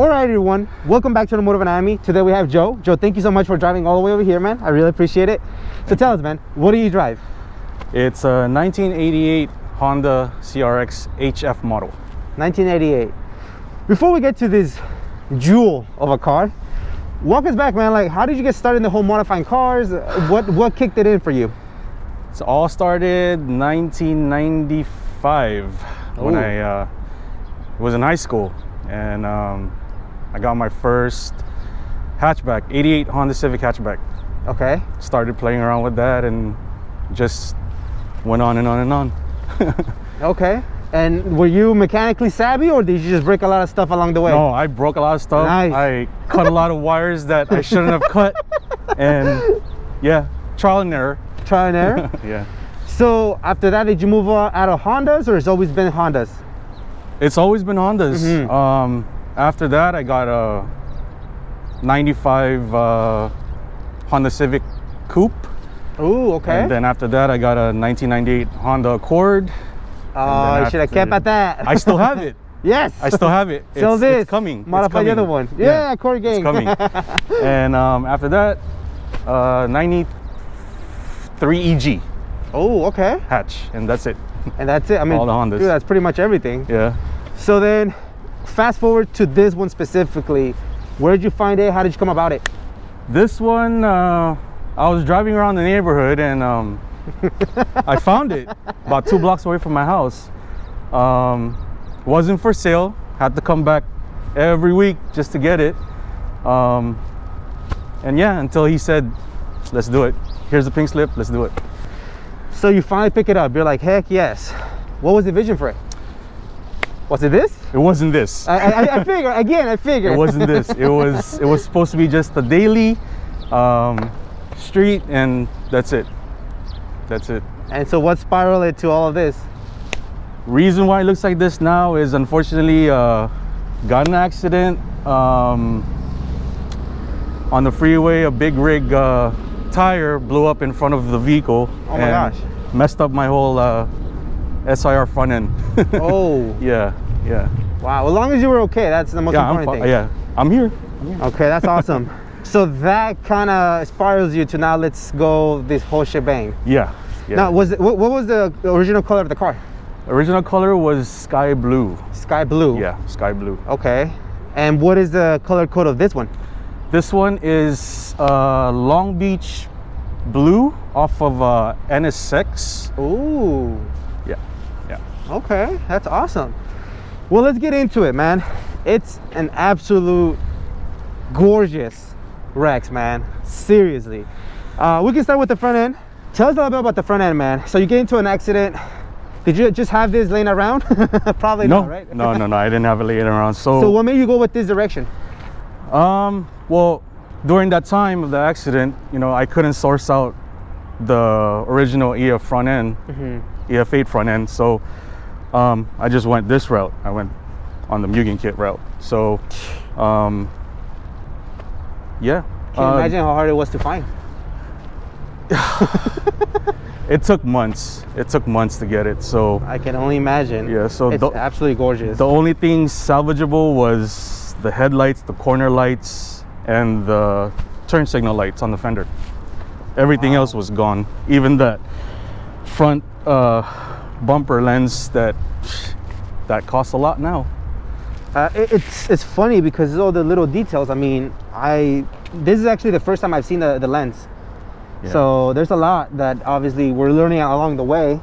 Alright everyone, welcome back to the Motor Anatomy. Today we have Joe. Joe, thank you so much for driving all the way over here, man. I really appreciate it. So tell us, man, what do you drive? It's a 1988 Honda CRX HF model. 1988. Before we get to this jewel of a car, walk us back, man. Like, how did you get started in the whole modifying cars? What kicked it in for you? It's all started 1995 when I was in high school, and I got my first hatchback, 88 Honda Civic hatchback. Okay. Started playing around with that and just went on and on and on. Okay. And were you mechanically savvy, or did you just break a lot of stuff along the way? No, I broke a lot of stuff. Nice. I cut a lot of wires that I shouldn't have cut. And yeah, trial and error. Trial and error? Yeah. So after that, did you move out of Hondas, or it's always been Hondas? It's always been Hondas. Mm-hmm. After that, I got a 95 Honda Civic Coupe. Ooh, okay. And then after that, I got a 1998 Honda Accord. Oh, you should have kept at that. I still have it. Yes. I still have it. It's coming. Modify the other one. Yeah, Accord gang. It's coming. And after that, 93 EG. Oh, okay. Hatch, and that's it. And that's it. I mean, all the Hondas. Dude, that's pretty much everything. Yeah. So then, fast forward to this one specifically. Where did you find it? How did you come about it? This one, I was driving around the neighborhood and I found it about 2 blocks away from my house. Wasn't for sale. Had to come back every week just to get it. And yeah, until he said, let's do it. Here's the pink slip, let's do it. So you finally pick it up. You're like, heck yes. What was the vision for it? Was it this? It wasn't this. I figure, again, I figure. It wasn't this. It was supposed to be just a daily street, and that's it. That's it. And so what spiraled it to all of this? Reason why it looks like this now is, unfortunately, got an accident on the freeway. A big rig tire blew up in front of the vehicle. Oh my gosh. Messed up my whole SIR front end. Oh. Yeah. Wow. As long as you were okay, that's the most important thing. Yeah, I'm here. Okay, that's awesome. So that kind of spirals you to now let's go this whole shebang. Yeah. Now, what was the original color of the car? Original color was sky blue. Sky blue. Yeah, sky blue. Okay. And what is the color code of this one? This one is Long Beach blue off of NSX. Ooh. Yeah. Okay, that's awesome. Well, let's get into it, man. It's an absolute gorgeous Rex, man. Seriously. We can start with the front end. Tell us a little bit about the front end, man. So you get into an accident. Did you just have this laying around? Probably not, right? No, I didn't have it laying around. So what made you go with this direction? Well, during that time of the accident, I couldn't source out the original EF front end, EF8 front end. So I just went this route. I went on the MUGEN kit route. So yeah. Can you imagine how hard it was to find? It took months. It took months to get it. So I can only imagine. Yeah. So it's absolutely gorgeous. The only thing salvageable was the headlights, the corner lights, and the turn signal lights on the fender. Everything else was gone. Even that front bumper lens that costs a lot now. It's funny because all the little details. I mean, this is actually the first time I've seen the lens. Yeah. So there's a lot that obviously we're learning along the way,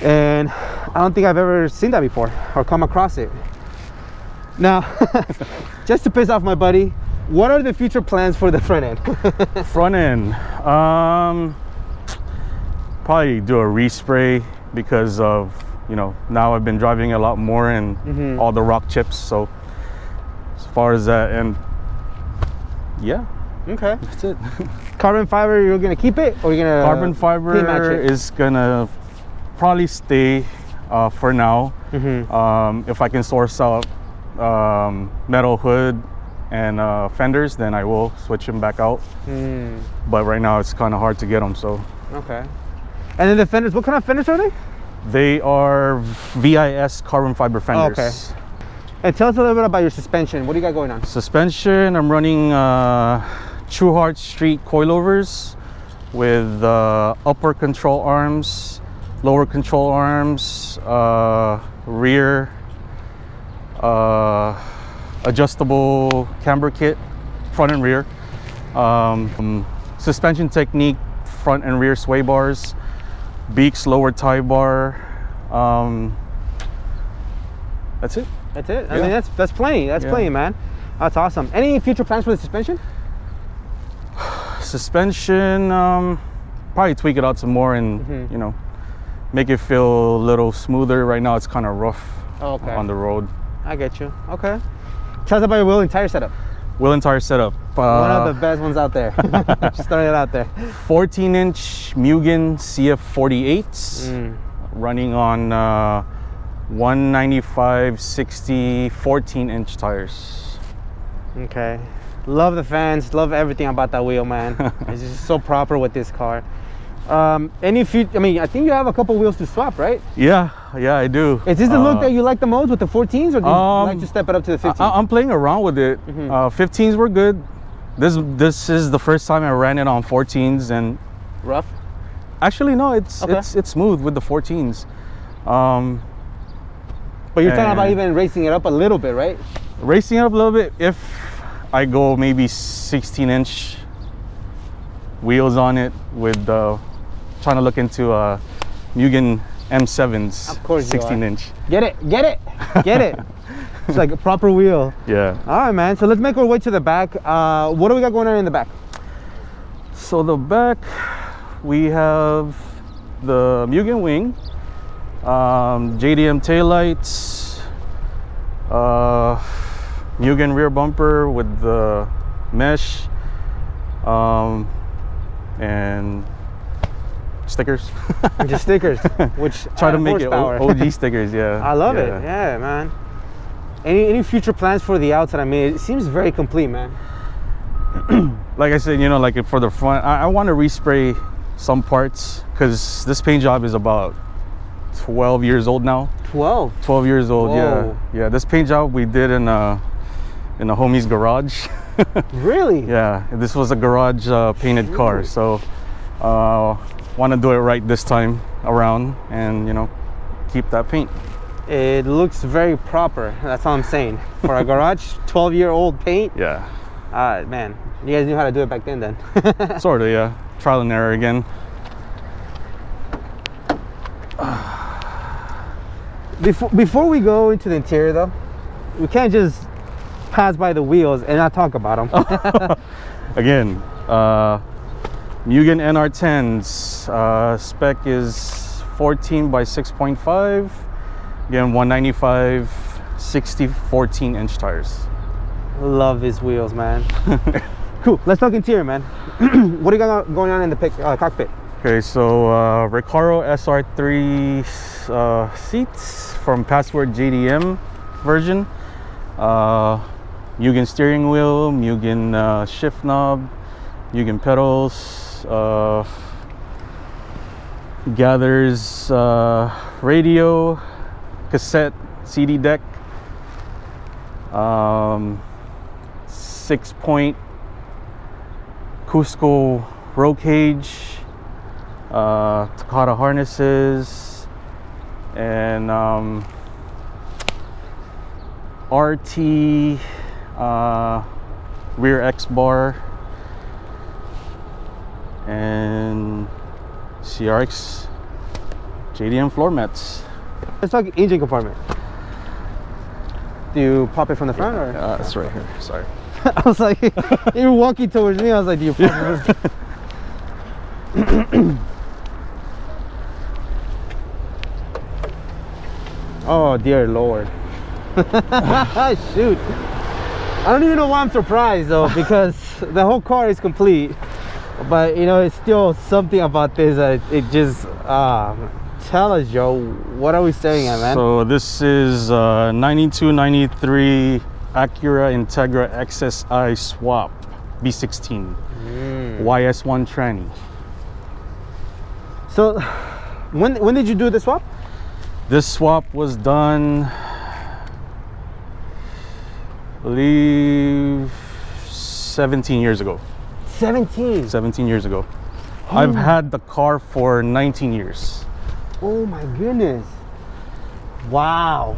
and I don't think I've ever seen that before or come across it. Now, just to piss off my buddy, what are the future plans for the front end? Front end, probably do a respray because of now I've been driving a lot more and all the rock chips. So as far as that, and yeah. Okay, that's it. Carbon fiber, you're gonna keep it, or you're gonna carbon fiber is gonna probably stay for now. If I can source out metal hood and fenders, then I will switch them back out. But right now it's kind of hard to get them. So okay. And then the fenders, what kind of fenders are they? They are VIS carbon fiber fenders. Okay. And tell us a little bit about your suspension. What do you got going on? Suspension, I'm running True Heart Street coilovers with upper control arms, lower control arms, rear adjustable camber kit, front and rear. Suspension technique, front and rear sway bars, Beaks lower tie bar. That's it. That's it. I Yeah. mean, that's plenty. That's plenty, man. That's awesome. Any future plans for the suspension? Suspension, probably tweak it out some more and you know, make it feel a little smoother. Right now it's kind of rough on the road. I get you. Okay. Tell us about your wheel and tire setup. Wheel and tire setup. One of the best ones out there. Just throwing it out there. 14-inch MUGEN CF48s, running on 195/60 14-inch tires. Okay. Love the fans. Love everything about that wheel, man. It's just so proper with this car. Any future? I mean, I think you have a couple wheels to swap, right? Yeah, I do. Is this the look that you like the most with the 14s, or do you like to step it up to the 15s? I'm playing around with it. 15s were good. This is the first time I ran it on 14s, and rough. Actually, no, it's smooth with the 14s. But you're talking about even racing it up a little bit, right? Racing it up a little bit. If I go maybe 16-inch wheels on it, with trying to look into MUGEN M7s. Of course, 16-inch. Get it. It's like a proper wheel. Yeah. All right, man. So let's make our way to the back. What do we got going on in the back? So the back, we have the MUGEN wing, JDM taillights, MUGEN rear bumper with the mesh, and stickers. Just stickers, which try to make horsepower. it OG stickers. Yeah, I love it. Yeah, man. Any future plans for the outside? I mean, it seems very complete, man. Like I said, you know, like for the front, I want to respray some parts, because this paint job is about 12 years old now. 12 years old. Whoa. Yeah, this paint job we did in a homie's garage. Really? Yeah, this was a garage painted car, so want to do it right this time around, and you know, keep that paint. It looks very proper. That's all I'm saying. For a garage, 12-year-old paint. Yeah. Man, you guys knew how to do it back then. Sort of, yeah. Trial and error again. Before we go into the interior, though, we can't just pass by the wheels and not talk about them. Again, MUGEN NR10s, spec is 14 by 6.5. Again, 195/60 14-inch tires. Love these wheels, man. Cool. Let's talk interior, man. What do you got going on in the cockpit? Okay, so Recaro SR3 seats from Password JDM version. MUGEN steering wheel, MUGEN shift knob, MUGEN pedals, gathers radio, cassette, CD deck, 6-point Cusco roll cage, Takata harnesses, and RT rear X bar, and CRX JDM floor mats. Let's talk engine compartment. Do you pop it from the front, or? It's right here. Sorry. I was like, you were walking towards me. I was like, do you pop it? Oh dear Lord. Shoot. I don't even know why I'm surprised though, because the whole car is complete, but you know, it's still something about this that it just tell us, Joe, what are we staring at, man? So this is 92-93 Acura Integra XSI swap B16 YS1 tranny. So when did you do the swap? This swap was done believe 17 years ago. 17 years ago. I've had the car for 19 years. Oh my goodness. Wow.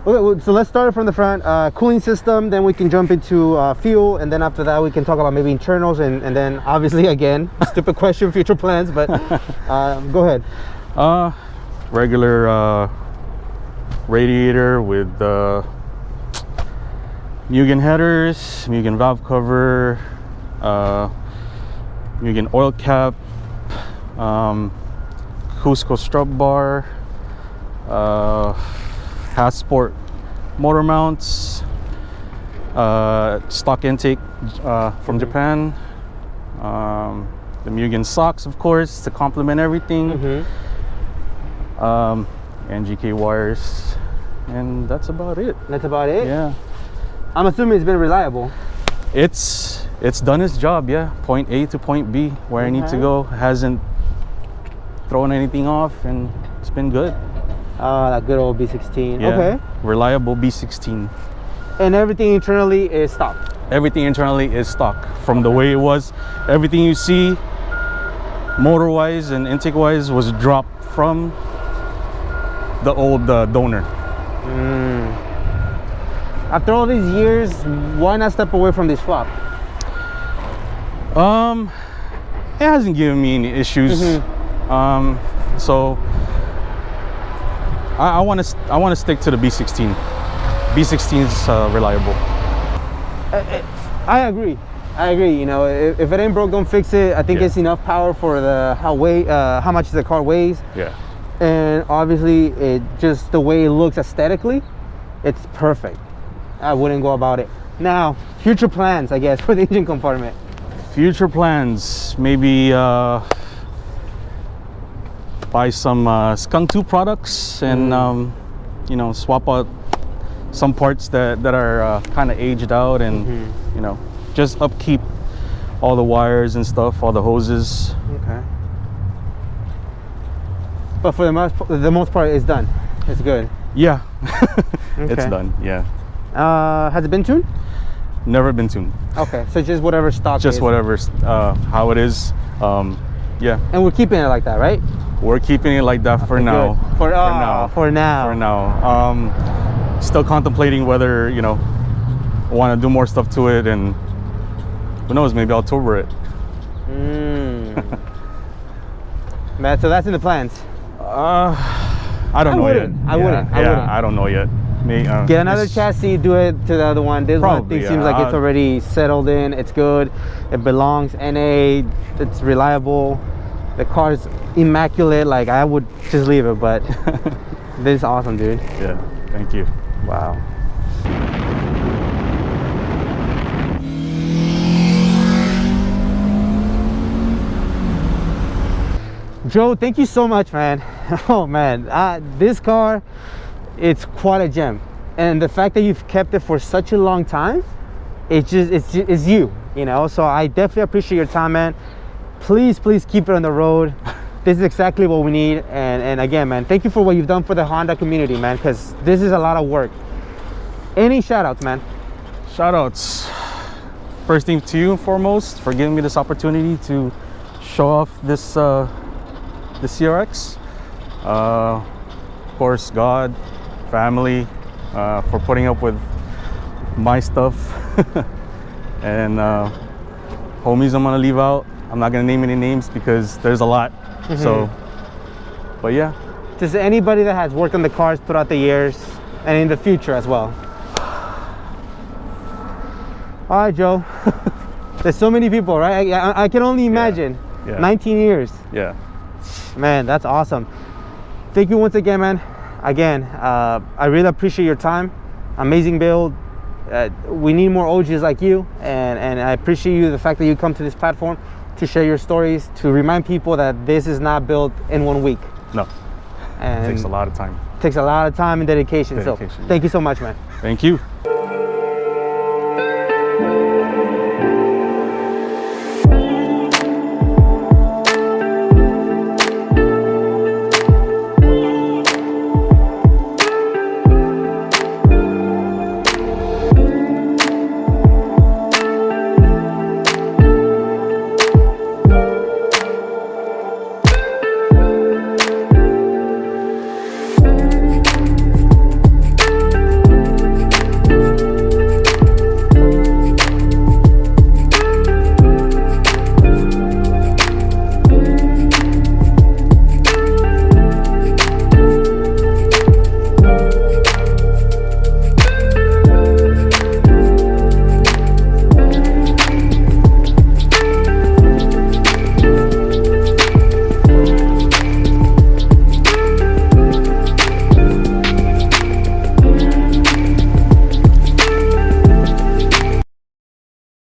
Okay, well, so let's start from the front. Cooling system, then we can jump into fuel, and then after that we can talk about maybe internals, and then obviously, again, stupid question, future plans, but go ahead. Regular radiator with MUGEN headers, MUGEN valve cover, MUGEN oil cap, Cusco strut bar, Sport motor mounts, stock intake from Japan, the MUGEN socks, of course, to complement everything, NGK wires, and that's about it. That's about it? Yeah. I'm assuming it's been reliable. It's done its job, yeah. Point A to point B, where I need to go. Hasn't thrown anything off, and it's been good. That good old B16. Yeah. Okay. Reliable B16. And everything internally is stock. Everything internally is stock from the way it was. Everything you see, motor-wise and intake-wise, was dropped from the old donor. After all these years, why not step away from this swap? It hasn't given me any issues. So I want to stick to the B16. B16 is reliable. I agree. You know, if it ain't broke, don't fix it. I think it's enough power for the how much the car weighs. Yeah. And obviously, it just the way it looks aesthetically, it's perfect. I wouldn't go about it. Now, future plans, I guess, for the engine compartment. Future plans, maybe buy some Skunk 2 products and you know, swap out some parts that are kind of aged out, and you know, just upkeep all the wires and stuff, all the hoses. Okay. But for the most part, it's done. It's good. Yeah. Okay. It's done. Yeah. Has it been tuned? Never been tuned. Okay, so just whatever stock Just is. whatever how it is. Yeah. And we're keeping it like that, right? We're keeping it like that for now. Good. For now. For now. Still contemplating whether, you know, want to do more stuff to it, and who knows, maybe I'll turbo it. Man, so that's in the plans. I don't know yet. I wouldn't. I don't know yet. Get another chassis, do it to the other one. This probably, one thing seems like it's already settled in. It's good. It belongs. NA. It's reliable. The car is immaculate. Like, I would just leave it, but this is awesome, dude. Yeah. Thank you. Wow. Joe, thank you so much, man. Oh man, this car, it's quite a gem, and the fact that you've kept it for such a long time, it's you know. So I definitely appreciate your time, man. Please keep it on the road. This is exactly what we need. And again, man, thank you for what you've done for the Honda community, man, because this is a lot of work. Any shout outs, man? Shout outs. First thing to you and foremost for giving me this opportunity to show off this the CRX. Of course, God, family, for putting up with my stuff. And homies I'm gonna leave out. I'm not gonna name any names because there's a lot. So, but yeah. Just anybody that has worked on the cars throughout the years and in the future as well. All right, Joe. There's so many people, right? I can only imagine. Yeah. 19 years. Yeah. Man, that's awesome. Thank you once again, man. Again, I really appreciate your time. Amazing build. We need more OGs like you, and I appreciate you, the fact that you come to this platform to share your stories, to remind people that this is not built in 1 week. No. And it takes a lot of time. Takes a lot of time and dedication. So thank you so much, man. Thank you.